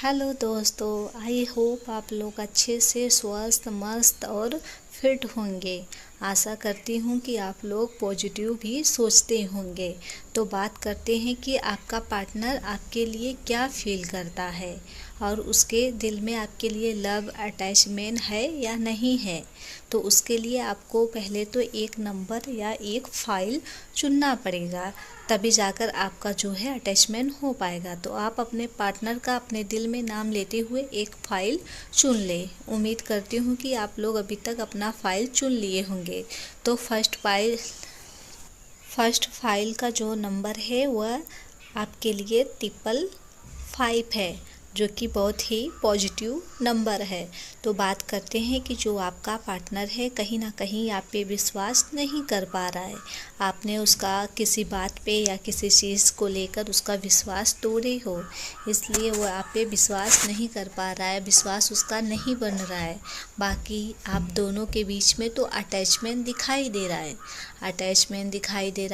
Hello दोस्तों, I hope आप लोग अच्छे से स्वस्थ मस्त और फिट होंगे। आशा करती हूँ कि आप लोग पॉजिटिव भी सोचते होंगे। तो बात करते हैं कि आपका पार्टनर आपके लिए क्या फील करता है और उसके दिल में आपके लिए लव अटैचमेंट है या नहीं है। तो उसके लिए आपको पहले तो एक नंबर या एक फ़ाइल चुनना पड़ेगा, तभी जाकर आपका जो है अटैचमेंट हो पाएगा। तो आप अपने पार्टनर का अपने दिल में नाम लेते हुए एक फ़ाइल चुन लें। उम्मीद करती हूँ कि आप लोग अभी तक अपना फ़ाइल चुन लिए होंगे। तो फर्स्ट फाइल का जो नंबर है वह आपके लिए 555 है, जो कि बहुत ही पॉजिटिव नंबर है। तो बात करते हैं कि जो आपका पार्टनर है कहीं ना कहीं आप पे विश्वास नहीं कर पा रहा है। आपने उसका किसी बात पे या किसी चीज़ को लेकर उसका विश्वास तोड़े हो, इसलिए वो आप पे विश्वास नहीं कर पा रहा है, विश्वास उसका नहीं बन रहा है। बाकी आप दोनों के बीच में तो अटैचमेंट दिखाई दे रहा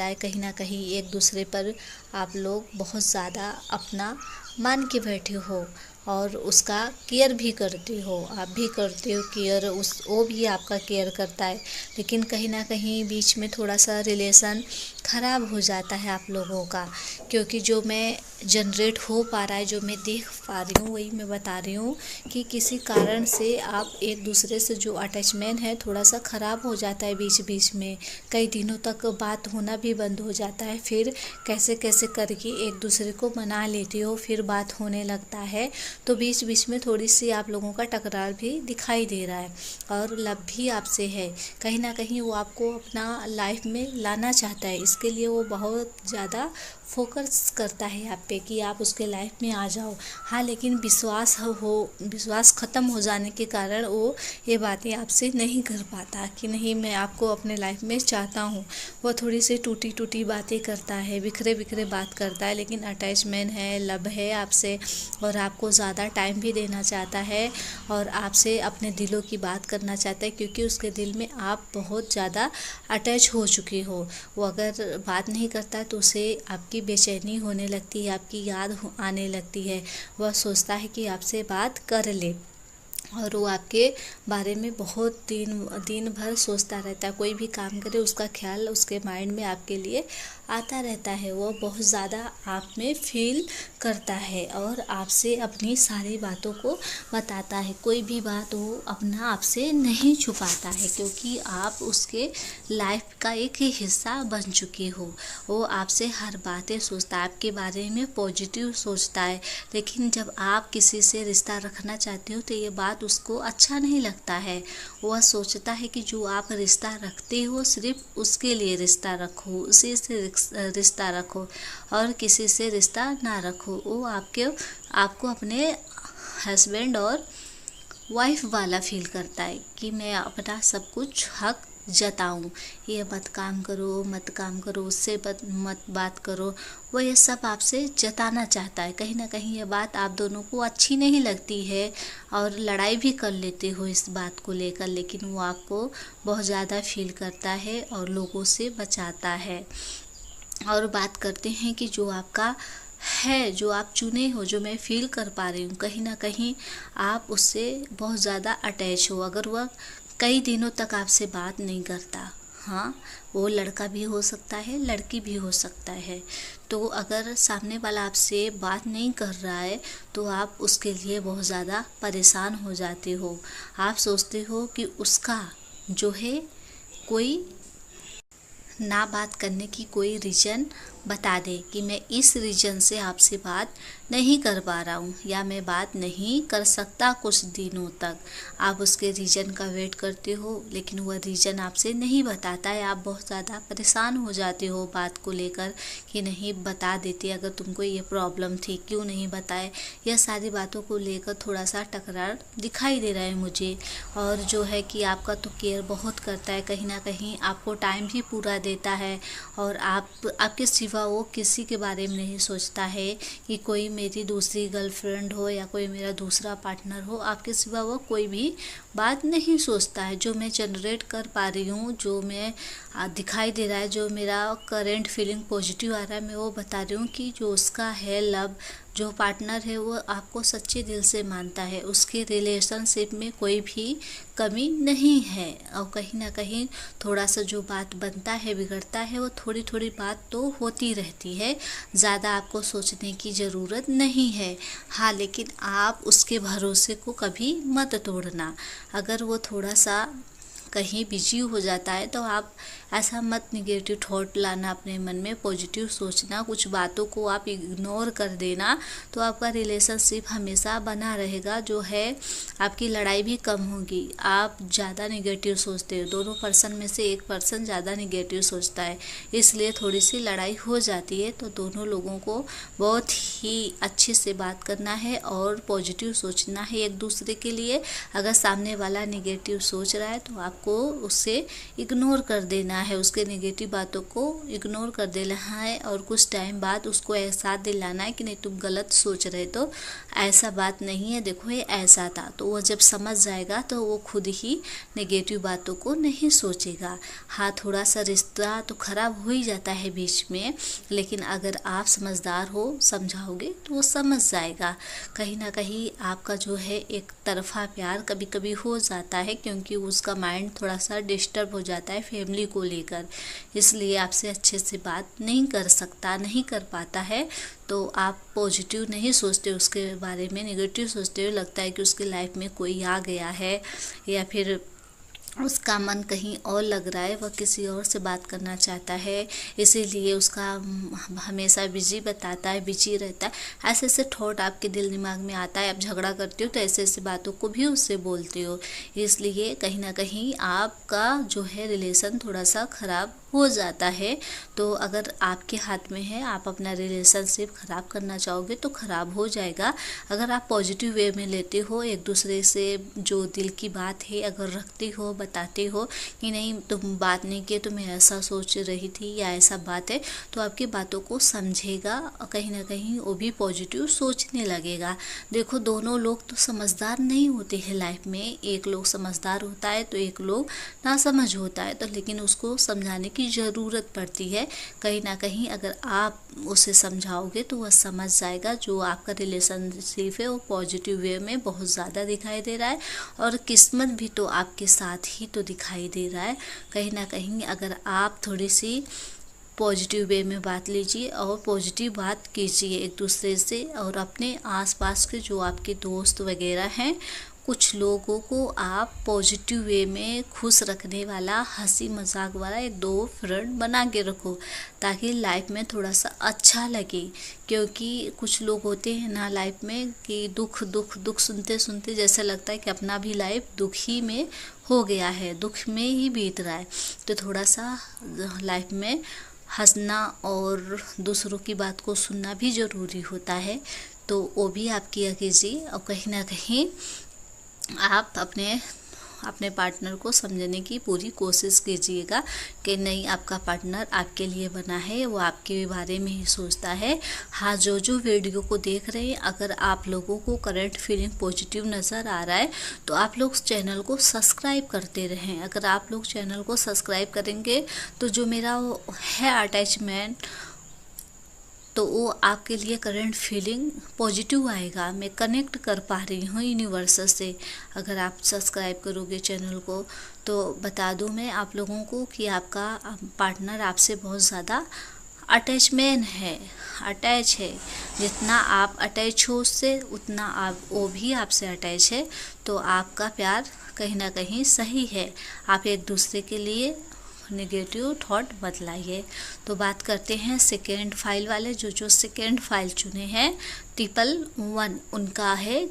है, कहीं ना कहीं एक दूसरे पर आप लोग बहुत ज़्यादा अपना मान के बैठे हो और उसका केयर भी करते हो। आप भी करते हो केयर, वो भी आपका केयर करता है। लेकिन कहीं ना कहीं बीच में थोड़ा सा रिलेशन ख़राब हो जाता है आप लोगों का, क्योंकि जो मैं जनरेट हो पा रहा है, जो मैं देख पा रही हूँ, वही मैं बता रही हूँ कि किसी कारण से आप एक दूसरे से जो अटैचमेंट है थोड़ा सा ख़राब हो जाता है। बीच बीच में कई दिनों तक बात होना भी बंद हो जाता है, फिर कैसे कैसे करके एक दूसरे को मना लेते हो, फिर बात होने लगता है। तो बीच बीच में थोड़ी सी आप लोगों का टकरार भी दिखाई दे रहा है और लव भी आपसे है। कहीं ना कहीं वो आपको अपना लाइफ में लाना चाहता है, इसके लिए वो बहुत ज़्यादा फोकस करता है आप पे कि आप उसके लाइफ में आ जाओ। हाँ, लेकिन विश्वास ख़त्म हो जाने के कारण वो ये बातें आपसे नहीं कर पाता कि नहीं, मैं आपको अपने लाइफ में चाहता हूँ। वो थोड़ी सी टूटी टूटी बातें करता है, बिखरे बिखरे बात करता है, लेकिन अटैचमेंट है, लव है आपसे और आपको ज़्यादा टाइम भी देना चाहता है और आपसे अपने दिलों की बात करना चाहता है, क्योंकि उसके दिल में आप बहुत ज़्यादा अटैच हो चुके हो। वो अगर बात नहीं करता तो उसे आपकी बेचैनी होने लगती है, आपकी याद आने लगती है। वह सोचता है कि आपसे बात कर ले और वो आपके बारे में बहुत दिन भर सोचता रहता है। कोई भी काम करे उसका ख्याल उसके माइंड में आपके लिए आता रहता है। वो बहुत ज़्यादा आप में फील करता है और आपसे अपनी सारी बातों को बताता है। कोई भी बात वो अपना आपसे नहीं छुपाता है, क्योंकि आप उसके लाइफ का एक ही हिस्सा बन चुके हो। वो आपसे हर बातें सोचता है, आपके बारे में पॉजिटिव सोचता है। लेकिन जब आप किसी से रिश्ता रखना चाहते हो तो ये बात उसको अच्छा नहीं लगता है। वह सोचता है कि जो आप रिश्ता रखते हो सिर्फ उसके लिए रिश्ता रखो, उसी से रिश्ता रखो और किसी से रिश्ता ना रखो। वो आपको अपने हस्बैंड और वाइफ वाला फील करता है कि मैं अपना सब कुछ हक जताऊं। ये मत काम करो, उससे मत बात करो। वो ये सब आपसे जताना चाहता है। कहीं ना कहीं ये बात आप दोनों को अच्छी नहीं लगती है और लड़ाई भी कर लेते हो इस बात को लेकर, लेकिन वो आपको बहुत ज़्यादा फील करता है और लोगों से बचाता है। और बात करते हैं कि जो आपका है, जो आप चुने हो, जो मैं फील कर पा रही हूँ, कहीं ना कहीं आप उससे बहुत ज़्यादा अटैच हो। अगर वह कई दिनों तक आपसे बात नहीं करता, हाँ, वो लड़का भी हो सकता है, लड़की भी हो सकता है। तो अगर सामने वाला आपसे बात नहीं कर रहा है तो आप उसके लिए बहुत ज़्यादा परेशान हो जाते हो। आप सोचते हो कि उसका जो है कोई ना बात करने की कोई रीज़न बता दे कि मैं इस रीज़न से आपसे बात नहीं कर पा रहा हूँ या मैं बात नहीं कर सकता कुछ दिनों तक। आप उसके रीज़न का वेट करते हो, लेकिन वह रीज़न आपसे नहीं बताता है। आप बहुत ज़्यादा परेशान हो जाते हो बात को लेकर कि नहीं बता देते, अगर तुमको ये प्रॉब्लम थी क्यों नहीं बताए। यह सारी बातों को लेकर थोड़ा सा टकरार दिखाई दे रहा है मुझे। और जो है कि आपका तो केयर बहुत करता है, कहीं ना कहीं आपको टाइम भी पूरा देता है और आपके सिवा वो किसी के बारे में नहीं सोचता है कि कोई मेरी दूसरी गर्लफ्रेंड हो या कोई मेरा दूसरा पार्टनर हो। आपके सिवा वो कोई भी बात नहीं सोचता है। जो मैं जनरेट कर पा रही हूँ, जो मैं दिखाई दे रहा है, जो मेरा करेंट फीलिंग पॉजिटिव आ रहा है, मैं वो बता रही हूँ कि जो उसका है लव, जो पार्टनर है वो आपको सच्चे दिल से मानता है, उसके रिलेशनशिप में कोई भी कमी नहीं है। और कहीं ना कहीं थोड़ा सा जो बात बनता है बिगड़ता है वो थोड़ी थोड़ी बात तो होती रहती है, ज़्यादा आपको सोचने की ज़रूरत नहीं है। हाँ, लेकिन आप उसके भरोसे को कभी मत तोड़ना। अगर वो थोड़ा सा कहीं बिजी हो जाता है तो आप ऐसा मत निगेटिव थॉट लाना अपने मन में, पॉजिटिव सोचना, कुछ बातों को आप इग्नोर कर देना, तो आपका रिलेशनशिप हमेशा बना रहेगा। जो है आपकी लड़ाई भी कम होगी। आप ज़्यादा निगेटिव सोचते हो, दोनों पर्सन में से एक पर्सन ज़्यादा निगेटिव सोचता है, इसलिए थोड़ी सी लड़ाई हो जाती है। तो दोनों लोगों को बहुत ही अच्छे से बात करना है और पॉजिटिव सोचना है एक दूसरे के लिए। अगर सामने वाला निगेटिव सोच रहा है तो आपको उससे इग्नोर कर देना है, उसके नेगेटिव बातों को इग्नोर कर देना है और कुछ टाइम बाद उसको एहसास दिलाना है कि नहीं तुम गलत सोच रहे, तो ऐसा बात नहीं है, देखो ये ऐसा था। तो वो जब समझ जाएगा तो वो खुद ही नेगेटिव बातों को नहीं सोचेगा। हाँ, थोड़ा सा रिश्ता तो खराब हो ही जाता है बीच में, लेकिन अगर आप समझदार हो, समझाओगे तो वो समझ जाएगा। कहीं ना कहीं आपका जो है एक तरफा प्यार कभी कभी हो जाता है, क्योंकि उसका माइंड थोड़ा सा डिस्टर्ब हो जाता है फैमिली को लेकर, इसलिए आपसे अच्छे से बात नहीं कर सकता, नहीं कर पाता है। तो आप पॉजिटिव नहीं सोचते उसके बारे में, नेगेटिव सोचते हो, लगता है कि उसकी लाइफ में कोई आ गया है या फिर उसका मन कहीं और लग रहा है, वह किसी और से बात करना चाहता है, इसीलिए उसका हमेशा बिजी बताता है, बिजी रहता है। ऐसे ऐसे थॉट आपके दिल दिमाग में आता है। आप झगड़ा करते हो तो ऐसे ऐसे बातों को भी उससे बोलते हो, इसलिए कहीं ना कहीं आपका जो है रिलेशन थोड़ा सा ख़राब हो जाता है। तो अगर आपके हाथ में है, आप अपना रिलेशनशिप ख़राब करना चाहोगे तो ख़राब हो जाएगा। अगर आप पॉजिटिव वे में लेते हो, एक दूसरे से जो दिल की बात है अगर रखते हो, बताते हो कि नहीं तुम बात नहीं किए तो मैं ऐसा सोच रही थी या ऐसा बात है, तो आपकी बातों को समझेगा और कहीं ना कहीं वो भी पॉजिटिव सोचने लगेगा। देखो, दोनों लोग तो समझदार नहीं होते हैं लाइफ में, एक लोग समझदार होता है तो एक लोग नासमझ होता है, तो लेकिन उसको समझाने की ज़रूरत पड़ती है। कहीं ना कहीं अगर आप उसे समझाओगे तो वह समझ जाएगा। जो आपका रिलेशनशिप है वो पॉजिटिव वे में बहुत ज़्यादा दिखाई दे रहा है और किस्मत भी तो आपके साथ ही तो दिखाई दे रहा है। कहीं ना कहीं अगर आप थोड़ी सी पॉजिटिव वे में बात लीजिए और पॉजिटिव बात कीजिए एक दूसरे से, और अपने आसपास के जो आपके दोस्त वगैरह हैं, कुछ लोगों को आप पॉजिटिव वे में खुश रखने वाला, हंसी मजाक वाला एक दो फ्रेंड बना के रखो, ताकि लाइफ में थोड़ा सा अच्छा लगे। क्योंकि कुछ लोग होते हैं ना लाइफ में कि दुख दुख दुख सुनते सुनते जैसा लगता है कि अपना भी लाइफ दुख ही में हो गया है, दुख में ही बीत रहा है। तो थोड़ा सा लाइफ में हंसना और दूसरों की बात को सुनना भी ज़रूरी होता है, तो वो भी आप किया कीजिए। और कहीं ना कहीं आप अपने पार्टनर को समझने की पूरी कोशिश कीजिएगा कि नहीं, आपका पार्टनर आपके लिए बना है, वो आपके बारे में ही सोचता है। हाँ, जो वीडियो को देख रहे हैं, अगर आप लोगों को करंट फीलिंग पॉजिटिव नज़र आ रहा है तो आप लोग चैनल को सब्सक्राइब करते रहें। अगर आप लोग चैनल को सब्सक्राइब करेंगे तो जो मेरा है अटैचमेंट, तो वो आपके लिए करंट फीलिंग पॉजिटिव आएगा। मैं कनेक्ट कर पा रही हूँ यूनिवर्स से। अगर आप सब्सक्राइब करोगे चैनल को तो बता दूँ मैं आप लोगों को कि आपका पार्टनर आपसे बहुत ज़्यादा अटैच है। जितना आप अटैच हो उससे, उतना आप वो भी आपसे अटैच है। तो आपका प्यार कहीं ना कहीं सही है। आप एक दूसरे के लिए नेगेटिव थॉट बदलाइए। तो बात करते हैं सेकेंड फाइल वाले। जो सेकेंड फाइल चुने हैं 111, उनका है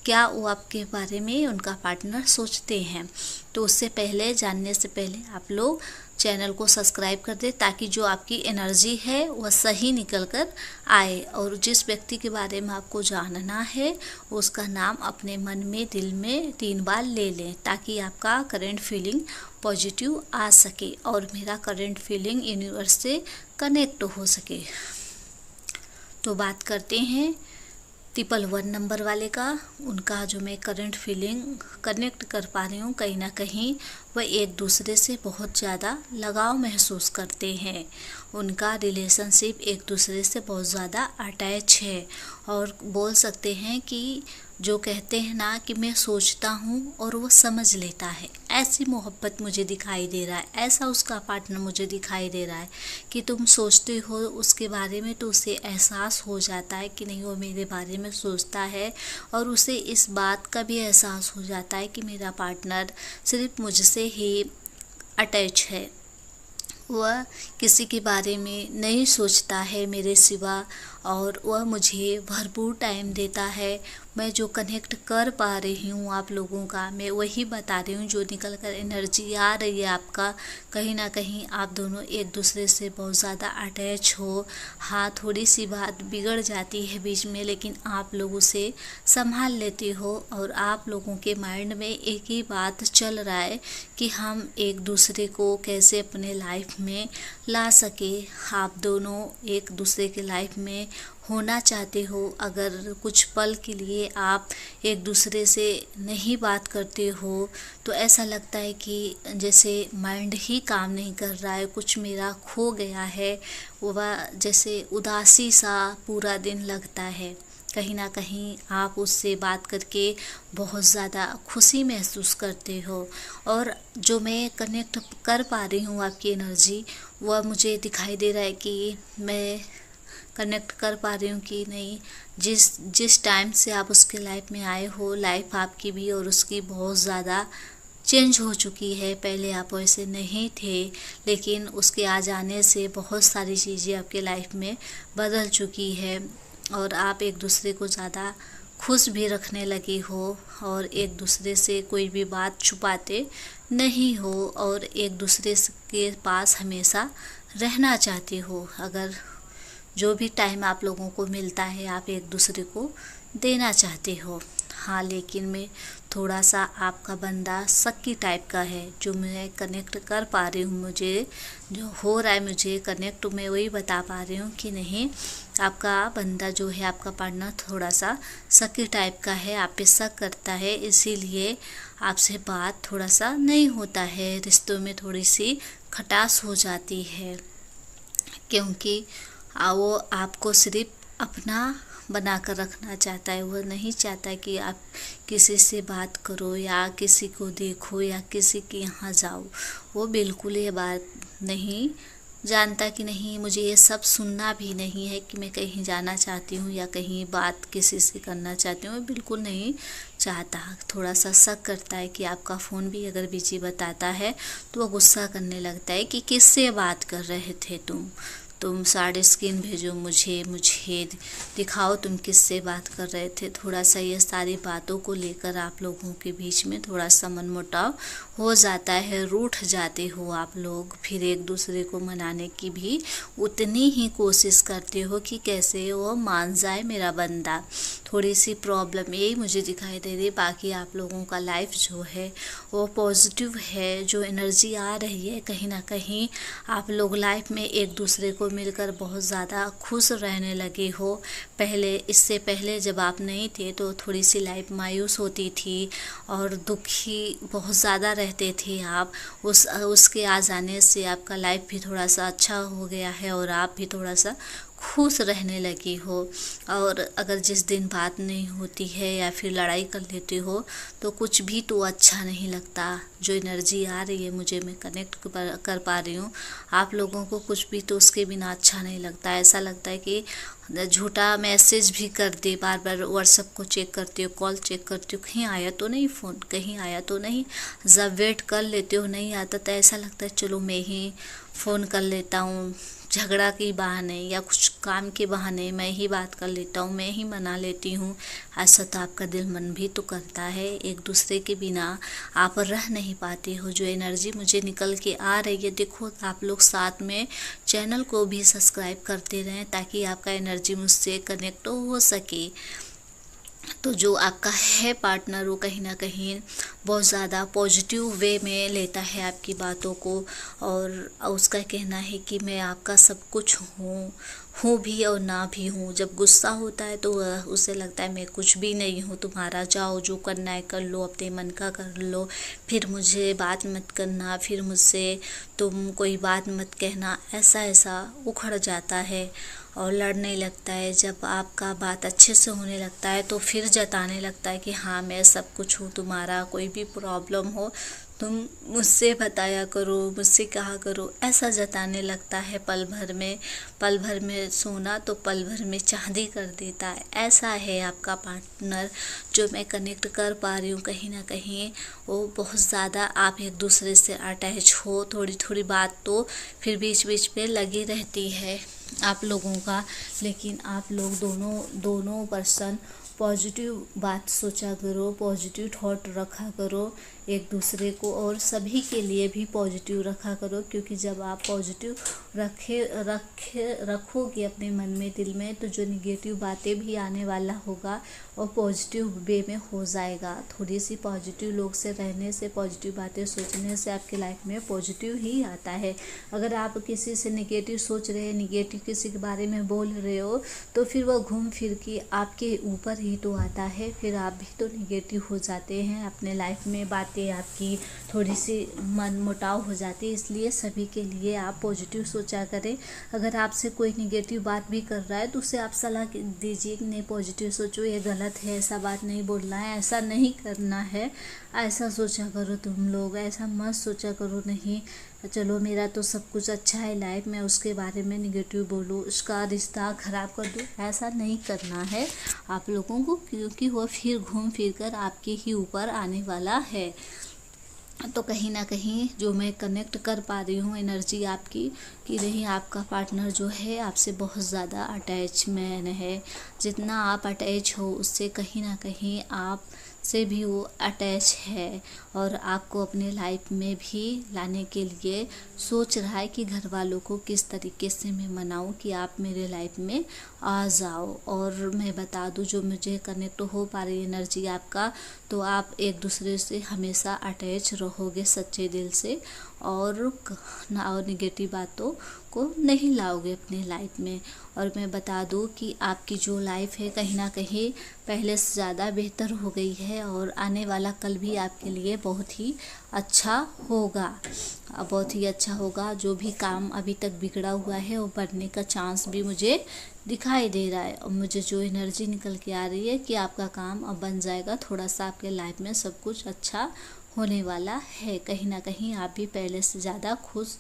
क्या वो आपके बारे में उनका पार्टनर सोचते हैं। तो उससे पहले, जानने से पहले आप लोग चैनल को सब्सक्राइब कर दें, ताकि जो आपकी एनर्जी है वह सही निकल कर आए। और जिस व्यक्ति के बारे में आपको जानना है उसका नाम अपने मन में, दिल में 3 बार ले लें, ताकि आपका करंट फीलिंग पॉजिटिव आ सके और मेरा करंट फीलिंग यूनिवर्स से कनेक्ट हो सके। तो बात करते हैं ट्रिपल वन नंबर वाले का, उनका जो मैं करंट फीलिंग कनेक्ट कर पा रही हूँ, कहीं ना कहीं वह एक दूसरे से बहुत ज़्यादा लगाव महसूस करते हैं। उनका रिलेशनशिप एक दूसरे से बहुत ज़्यादा अटैच है, और बोल सकते हैं कि जो कहते हैं ना कि मैं सोचता हूँ और वो समझ लेता है, ऐसी मोहब्बत मुझे दिखाई दे रहा है। ऐसा उसका पार्टनर मुझे दिखाई दे रहा है कि तुम सोचते हो उसके बारे में तो उसे एहसास हो जाता है कि नहीं वो मेरे बारे में सोचता है, और उसे इस बात का भी एहसास हो जाता है कि मेरा पार्टनर सिर्फ मुझसे ही अटैच है, वह किसी के बारे में नहीं सोचता है मेरे सिवा, और वह मुझे भरपूर टाइम देता है। मैं जो कनेक्ट कर पा रही हूँ आप लोगों का, मैं वही बता रही हूँ, जो निकल कर एनर्जी आ रही है आपका, कहीं ना कहीं आप दोनों एक दूसरे से बहुत ज़्यादा अटैच हो। हाँ, थोड़ी सी बात बिगड़ जाती है बीच में, लेकिन आप लोग उसे संभाल लेते हो, और आप लोगों के माइंड में एक ही बात चल रहा है कि हम एक दूसरे को कैसे अपने लाइफ में ला सके। आप दोनों एक दूसरे के लाइफ में होना चाहते हो। अगर कुछ पल के लिए आप एक दूसरे से नहीं बात करते हो तो ऐसा लगता है कि जैसे माइंड ही काम नहीं कर रहा है, कुछ मेरा खो गया है, वह जैसे उदासी सा पूरा दिन लगता है। कहीं ना कहीं आप उससे बात करके बहुत ज़्यादा खुशी महसूस करते हो, और जो मैं कनेक्ट कर पा रही हूँ आपकी एनर्जी, वह मुझे दिखाई दे रहा है कि मैं कनेक्ट कर पा रही हूँ कि नहीं, जिस टाइम से आप उसके लाइफ में आए हो, लाइफ आपकी भी और उसकी बहुत ज़्यादा चेंज हो चुकी है। पहले आप वैसे नहीं थे, लेकिन उसके आ जाने से बहुत सारी चीज़ें आपके लाइफ में बदल चुकी है, और आप एक दूसरे को ज़्यादा खुश भी रखने लगे हो, और एक दूसरे से कोई भी बात छुपाते नहीं हो, और एक दूसरे के पास हमेशा रहना चाहते हो। अगर जो भी टाइम आप लोगों को मिलता है आप एक दूसरे को देना चाहते हो। हाँ, लेकिन मैं थोड़ा सा आपका बंदा शक्की टाइप का है, जो मैं कनेक्ट कर पा रही हूँ, मुझे जो हो रहा है मुझे कनेक्ट, मैं वही बता पा रही हूँ कि नहीं, आपका बंदा जो है, आपका पार्टनर थोड़ा सा शक्की टाइप का है, आप पे शक करता है, इसीलिए आपसे बात थोड़ा सा नहीं होता है, रिश्तों में थोड़ी सी खटास हो जाती है, क्योंकि वो आपको सिर्फ अपना बना कर रखना चाहता है। वो नहीं चाहता कि आप किसी से बात करो या किसी को देखो या किसी के यहाँ जाओ। वो बिल्कुल ये बात नहीं जानता कि नहीं, मुझे ये सब सुनना भी नहीं है कि मैं कहीं जाना चाहती हूँ या कहीं बात किसी से करना चाहती हूँ, बिल्कुल नहीं चाहता। थोड़ा सा शक करता है कि आपका फ़ोन भी अगर बिजी बताता है तो वो गुस्सा करने लगता है कि किससे बात कर रहे थे तुम सारे स्क्रीन भेजो मुझे दिखाओ तुम किससे बात कर रहे थे। थोड़ा सा ये सारी बातों को लेकर आप लोगों के बीच में थोड़ा सा मनमुटाव हो जाता है, रूठ जाते हो आप लोग। फिर एक दूसरे को मनाने की भी उतनी ही कोशिश करते हो कि कैसे वो मान जाए मेरा बंदा। थोड़ी सी प्रॉब्लम यही मुझे दिखाई दे रही। बाकी आप लोगों का लाइफ जो है वो पॉजिटिव है, जो एनर्जी आ रही है, कहीं ना कहीं आप लोग लाइफ में एक दूसरे को मिलकर बहुत ज़्यादा खुश रहने लगे हो। इससे पहले जब आप नहीं थे तो थोड़ी सी लाइफ मायूस होती थी और दुखी बहुत ज़्यादा रहते थे आप। उसके आ जाने से आपका लाइफ भी थोड़ा सा अच्छा हो गया है और आप भी थोड़ा सा खुश रहने लगी हो। और अगर जिस दिन बात नहीं होती है या फिर लड़ाई कर लेते हो तो कुछ भी तो अच्छा नहीं लगता। जो एनर्जी आ रही है मुझे, मैं कनेक्ट कर पा रही हूँ आप लोगों को, कुछ भी तो उसके बिना अच्छा नहीं लगता। ऐसा लगता है कि झूठा मैसेज भी कर दे, बार बार व्हाट्सएप को चेक करते हो, कॉल चेक करते हो, कहीं आया तो नहीं फ़ोन, कहीं आया तो नहीं। जब वेट कर लेते हो नहीं आता तो ऐसा लगता है चलो मैं ही फ़ोन कर लेता हूँ, झगड़ा के बहाने या कुछ काम के बहाने मैं ही बात कर लेता हूँ, मैं ही मना लेती हूँ। ऐसा तो आपका दिल मन भी तो करता है। एक दूसरे के बिना आप रह नहीं पाते हो। जो एनर्जी मुझे निकल के आ रही है, देखो आप लोग साथ में चैनल को भी सब्सक्राइब करते रहें ताकि आपका एनर्जी मुझसे कनेक्ट हो सके। तो जो आपका है पार्टनर वो कहीं ना कहीं बहुत ज़्यादा पॉजिटिव वे में लेता है आपकी बातों को, और उसका कहना है कि मैं आपका सब कुछ हूँ भी और ना भी हूँ। जब गुस्सा होता है तो उसे लगता है मैं कुछ भी नहीं हूँ तुम्हारा, जाओ जो करना है कर लो, अपने मन का कर लो, फिर मुझे बात मत करना, फिर मुझसे तुम कोई बात मत कहना, ऐसा उखड़ जाता है और लड़ने लगता है। जब आपका बात अच्छे से होने लगता है तो फिर जताने लगता है कि हाँ मैं सब कुछ हूँ तुम्हारा, कोई भी प्रॉब्लम हो तुम मुझसे बताया करो, मुझसे कहा करो, ऐसा जताने लगता है। पल भर में सोना तो पल भर में चांदी कर देता है। ऐसा है आपका पार्टनर जो मैं कनेक्ट कर पा रही हूँ। कहीं ना कहीं वो बहुत ज़्यादा आप एक दूसरे से अटैच हो, थोड़ी थोड़ी बात तो फिर बीच बीच में लगी रहती है आप लोगों का, लेकिन आप लोग दोनों पर्सन पॉजिटिव बात सोचा करो, पॉजिटिव थॉट रखा करो एक दूसरे को, और सभी के लिए भी पॉजिटिव रखा करो। क्योंकि जब आप पॉजिटिव रखोगे अपने मन में, दिल में, तो जो निगेटिव बातें भी आने वाला होगा और पॉजिटिव वे में हो जाएगा। थोड़ी सी पॉजिटिव लोग से रहने से, पॉजिटिव बातें सोचने से आपकी लाइफ में पॉजिटिव ही आता है। अगर आप किसी से निगेटिव सोच रहे हैं, निगेटिव किसी के बारे में बोल रहे हो, तो फिर वह घूम फिर के आपके ऊपर ही तो आता है, फिर आप भी तो निगेटिव हो जाते हैं। अपने लाइफ में बातें आपकी थोड़ी सी मन मुटाव हो जाती है। इसलिए सभी के लिए आप पॉजिटिव सोचा करें। अगर आपसे कोई निगेटिव बात भी कर रहा है तो उसे आप सलाह दीजिए कि नहीं पॉजिटिव सोचो, ये गलत है, ऐसा बात नहीं बोलना है, ऐसा नहीं करना है, ऐसा सोचा करो तुम लोग, ऐसा मत सोचा करो नहीं चलो मेरा तो सब कुछ अच्छा है लाइफ में, उसके बारे में निगेटिव बोलूँ, उसका रिश्ता ख़राब कर दूँ। ऐसा नहीं करना है आप लोगों को, क्योंकि वह फिर घूम फिर कर आपके ही ऊपर आने वाला है। तो कहीं ना कहीं जो मैं कनेक्ट कर पा रही हूँ एनर्जी आपकी, कि नहीं आपका पार्टनर जो है आपसे बहुत ज़्यादा अटैचमेंट है। जितना आप अटैच हो उससे कहीं ना कहीं आप से भी वो अटैच है, और आपको अपने लाइफ में भी लाने के लिए सोच रहा है कि घर वालों को किस तरीके से मैं मनाऊं कि आप मेरे लाइफ में आ जाओ। और मैं बता दूं जो मुझे कनेक्ट हो पा रही एनर्जी आपका, तो आप एक दूसरे से हमेशा अटैच रहोगे सच्चे दिल से, और निगेटिव बातों को नहीं लाओगे अपनी लाइफ में। और मैं बता दूं कि आपकी जो लाइफ है कहीं ना कहीं पहले से ज़्यादा बेहतर हो गई है, और आने वाला कल भी आपके लिए बहुत ही अच्छा होगा, बहुत ही अच्छा होगा। जो भी काम अभी तक बिगड़ा हुआ है वो बढ़ने का चांस भी मुझे दिखाई दे रहा है, और मुझे जो एनर्जी निकल के आ रही है कि आपका काम अब बन जाएगा। थोड़ा सा आपके लाइफ में सब कुछ अच्छा होने वाला है। कहीं ना कहीं आप भी पहले से ज़्यादा खुश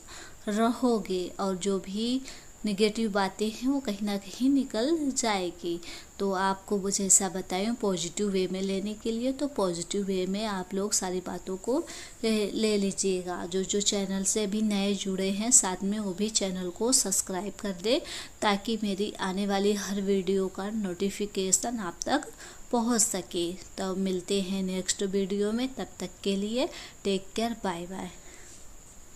रहोगे, और जो भी नेगेटिव बातें हैं वो कहीं ना कहीं निकल जाएगी। तो आपको वो जैसा बताएं पॉजिटिव वे में लेने के लिए, तो पॉजिटिव वे में आप लोग सारी बातों को ले लीजिएगा। जो चैनल से अभी नए जुड़े हैं साथ में वो भी चैनल को सब्सक्राइब कर दे, ताकि मेरी आने वाली हर वीडियो का नोटिफिकेशन आप तक पहुंच सके। तो मिलते हैं नेक्स्ट वीडियो में, तब तक के लिए टेक केयर, बाय बाय।